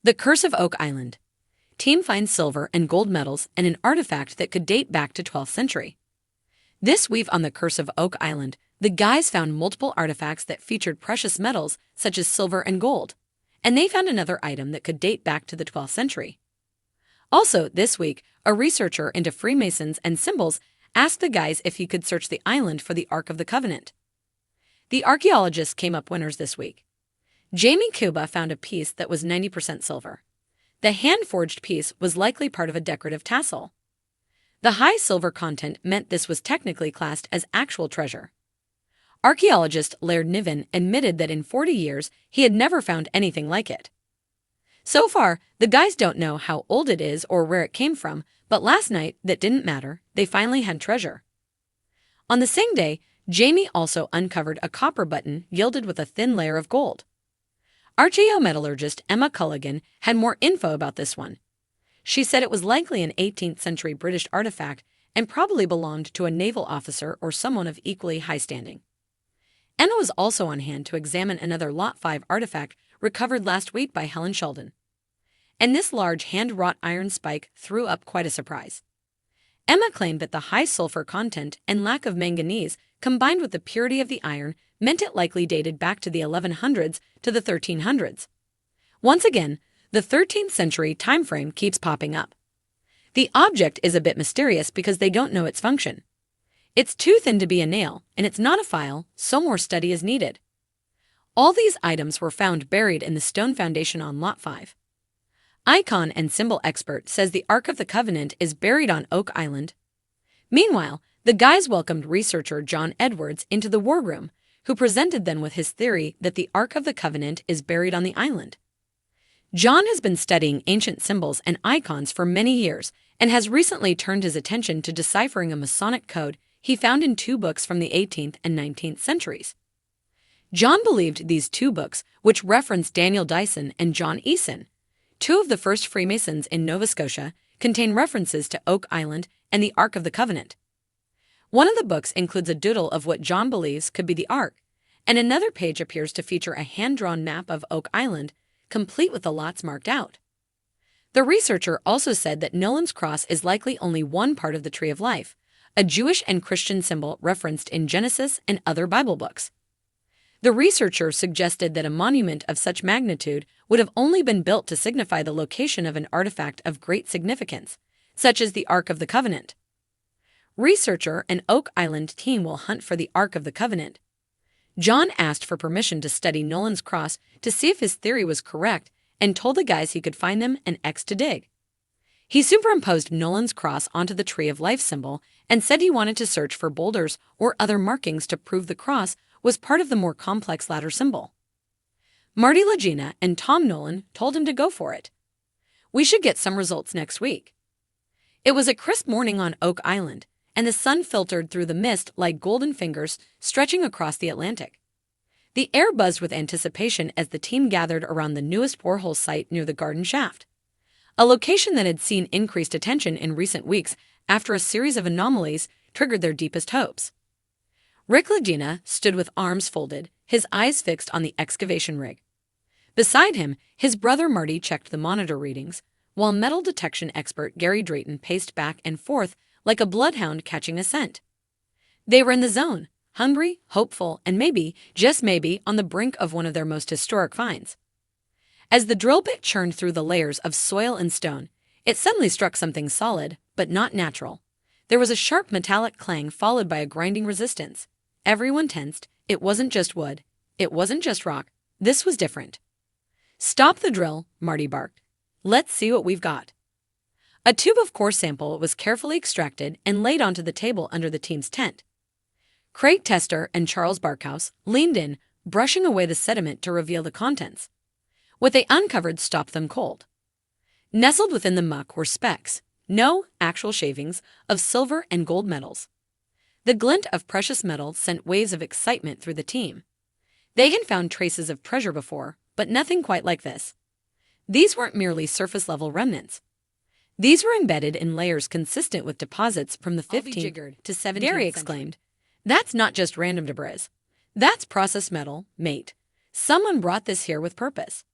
The Curse of Oak Island. Team finds silver and gold medals and an artifact that could date back to 12th century. This week on The Curse of Oak Island, the guys found multiple artifacts that featured precious metals such as silver and gold, and they found another item that could date back to the 12th century. Also, this week, a researcher into Freemasons and symbols asked the guys if he could search the island for the Ark of the Covenant. The archaeologists came up winners this week. Jamie Cuba found a piece that was 90% silver. The hand-forged piece was likely part of a decorative tassel. The high silver content meant this was technically classed as actual treasure. Archaeologist Laird Niven admitted that in 40 years he had never found anything like it. So far, the guys don't know how old it is or where it came from, but last night, that didn't matter, they finally had treasure. On the same day, Jamie also uncovered a copper button gilded with a thin layer of gold. Archaeometallurgist Emma Culligan had more info about this one. She said it was likely an 18th century British artifact and probably belonged to a naval officer or someone of equally high standing. Emma was also on hand to examine another Lot 5 artifact recovered last week by Helen Sheldon. And this large hand-wrought iron spike threw up quite a surprise. Emma claimed that the high sulfur content and lack of manganese combined with the purity of the iron meant it likely dated back to the 1100s to the 1300s. Once again, the 13th century time frame keeps popping up. The object is a bit mysterious because they don't know its function. It's too thin to be a nail, and it's not a file, so more study is needed. All these items were found buried in the stone foundation on Lot 5. Icon and symbol expert says the Ark of the Covenant is buried on Oak Island. Meanwhile, the guys welcomed researcher John Edwards into the war room, who presented them with his theory that the Ark of the Covenant is buried on the island. John has been studying ancient symbols and icons for many years and has recently turned his attention to deciphering a Masonic code he found in 2 books from the 18th and 19th centuries. John believed these 2 books, which reference Daniel Dyson and John Eason, 2 of the first Freemasons in Nova Scotia, contain references to Oak Island and the Ark of the Covenant. One of the books includes a doodle of what John believes could be the Ark, and another page appears to feature a hand-drawn map of Oak Island, complete with the lots marked out. The researcher also said that Nolan's cross is likely only one part of the Tree of Life, a Jewish and Christian symbol referenced in Genesis and other Bible books. The researcher suggested that a monument of such magnitude would have only been built to signify the location of an artifact of great significance, such as the Ark of the Covenant. Researcher and Oak Island team will hunt for the Ark of the Covenant. John asked for permission to study Nolan's cross to see if his theory was correct and told the guys he could find them an X to dig. He superimposed Nolan's cross onto the Tree of Life symbol and said he wanted to search for boulders or other markings to prove the cross was part of the more complex ladder symbol. Marty Lagina and Tom Nolan told him to go for it. We should get some results next week. It was a crisp morning on Oak Island, and the sun filtered through the mist like golden fingers stretching across the Atlantic. The air buzzed with anticipation as the team gathered around the newest borehole site near the garden shaft, a location that had seen increased attention in recent weeks after a series of anomalies triggered their deepest hopes. Rick Lagina stood with arms folded, his eyes fixed on the excavation rig. Beside him, his brother Marty checked the monitor readings, while metal detection expert Gary Drayton paced back and forth like a bloodhound catching a scent. They were in the zone, hungry, hopeful, and maybe, just maybe, on the brink of one of their most historic finds. As the drill bit churned through the layers of soil and stone, it suddenly struck something solid, but not natural. There was a sharp metallic clang followed by a grinding resistance. Everyone tensed. It wasn't just wood. It wasn't just rock. This was different. "Stop the drill," Marty barked. "Let's see what we've got." A tube of core sample was carefully extracted and laid onto the table under the team's tent. Craig Tester and Charles Barkhouse leaned in, brushing away the sediment to reveal the contents. What they uncovered stopped them cold. Nestled within the muck were specks, no actual shavings, of silver and gold metals. The glint of precious metal sent waves of excitement through the team. They had found traces of treasure before, but nothing quite like this. These weren't merely surface-level remnants. These were embedded in layers consistent with deposits from the 15th to 17th Gary exclaimed, "That's not just random debris. That's processed metal, mate. Someone brought this here with purpose."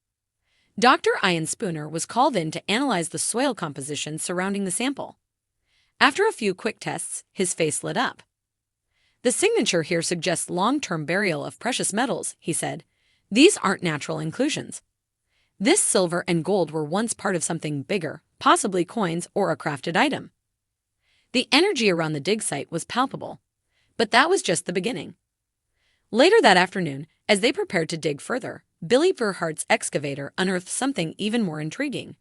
Dr. Ian Spooner was called in to analyze the soil composition surrounding the sample. After a few quick tests, his face lit up. "The signature here suggests long-term burial of precious metals," he said. "These aren't natural inclusions. This silver and gold were once part of something bigger, possibly coins or a crafted item." The energy around the dig site was palpable. But that was just the beginning. Later that afternoon, as they prepared to dig further, Billy Burhart's excavator unearthed something even more intriguing.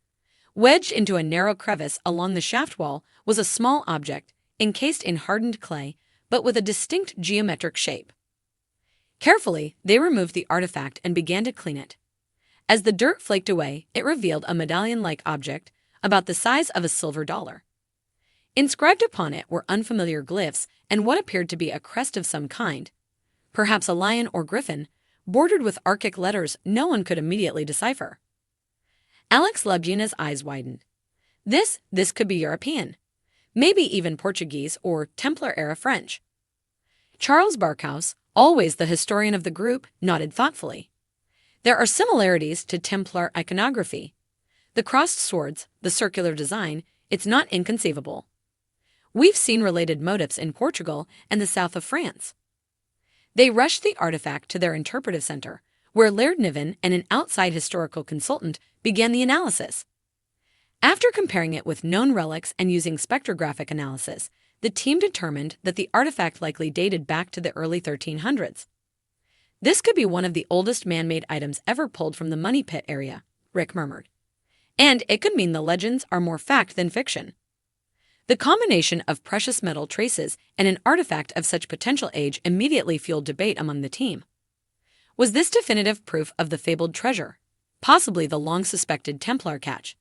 Wedged into a narrow crevice along the shaft wall was a small object, encased in hardened clay, but with a distinct geometric shape. Carefully, they removed the artifact and began to clean it. As the dirt flaked away, it revealed a medallion-like object about the size of a silver dollar. Inscribed upon it were unfamiliar glyphs and what appeared to be a crest of some kind, perhaps a lion or griffin, bordered with Archaic letters no one could immediately decipher. Alex Labuna's eyes widened. This could be European, maybe even Portuguese or Templar-era French. Charles Barkhouse, always the historian of the group, nodded thoughtfully. There are similarities to Templar iconography. The crossed swords, the circular design, it's not inconceivable. We've seen related motifs in Portugal and the south of France. They rushed the artifact to their interpretive center, where Laird Niven and an outside historical consultant began the analysis. After comparing it with known relics and using spectrographic analysis, the team determined that the artifact likely dated back to the early 1300s. "This could be one of the oldest man-made items ever pulled from the Money Pit area," Rick murmured. "And it could mean the legends are more fact than fiction." The combination of precious metal traces and an artifact of such potential age immediately fueled debate among the team. Was this definitive proof of the fabled treasure, possibly the long-suspected Templar catch?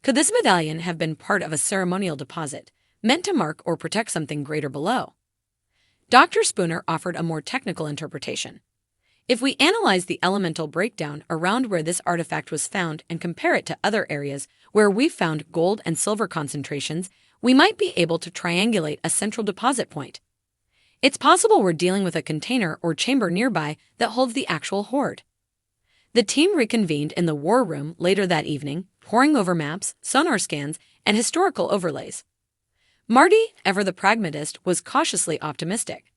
Could this medallion have been part of a ceremonial deposit, meant to mark or protect something greater below? Dr. Spooner offered a more technical interpretation. "If we analyze the elemental breakdown around where this artifact was found and compare it to other areas where we've found gold and silver concentrations, we might be able to triangulate a central deposit point. It's possible we're dealing with a container or chamber nearby that holds the actual hoard." The team reconvened in the war room later that evening, poring over maps, sonar scans, and historical overlays. Marty, ever the pragmatist, was cautiously optimistic.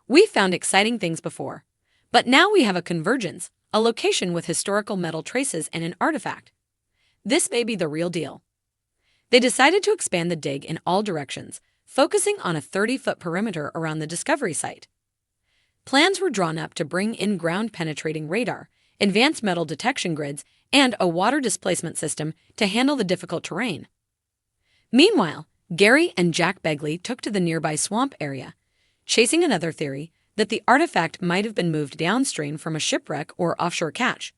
"We've found exciting things before, but now we have a convergence, a location with historical metal traces and an artifact. This may be the real deal." They decided to expand the dig in all directions, focusing on a 30-foot perimeter around the discovery site. Plans were drawn up to bring in ground-penetrating radar, advanced metal detection grids, and a water displacement system to handle the difficult terrain. Meanwhile, Gary and Jack Begley took to the nearby swamp area, chasing another theory that the artifact might have been moved downstream from a shipwreck or offshore catch.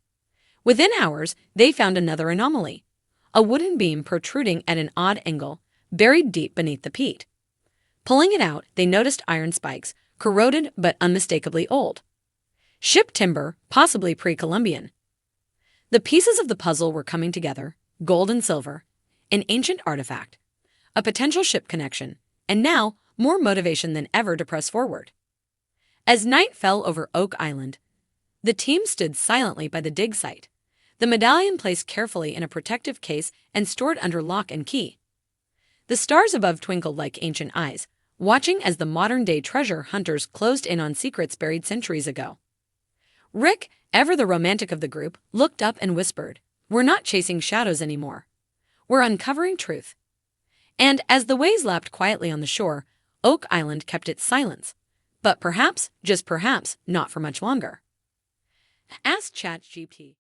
Within hours, they found another anomaly, a wooden beam protruding at an odd angle, buried deep beneath the peat. Pulling it out, they noticed iron spikes, corroded but unmistakably old. Ship timber, possibly pre-Columbian. The pieces of the puzzle were coming together: gold and silver, an ancient artifact, a potential ship connection, and now more motivation than ever to press forward. As night fell over Oak Island, the team stood silently by the dig site, the medallion placed carefully in a protective case and stored under lock and key. The stars above twinkled like ancient eyes, watching as the modern-day treasure hunters closed in on secrets buried centuries ago. Rick, ever the romantic of the group, looked up and whispered, "We're not chasing shadows anymore. We're uncovering truth." And as the waves lapped quietly on the shore, Oak Island kept its silence. But perhaps, just perhaps, not for much longer. Ask ChatGPT.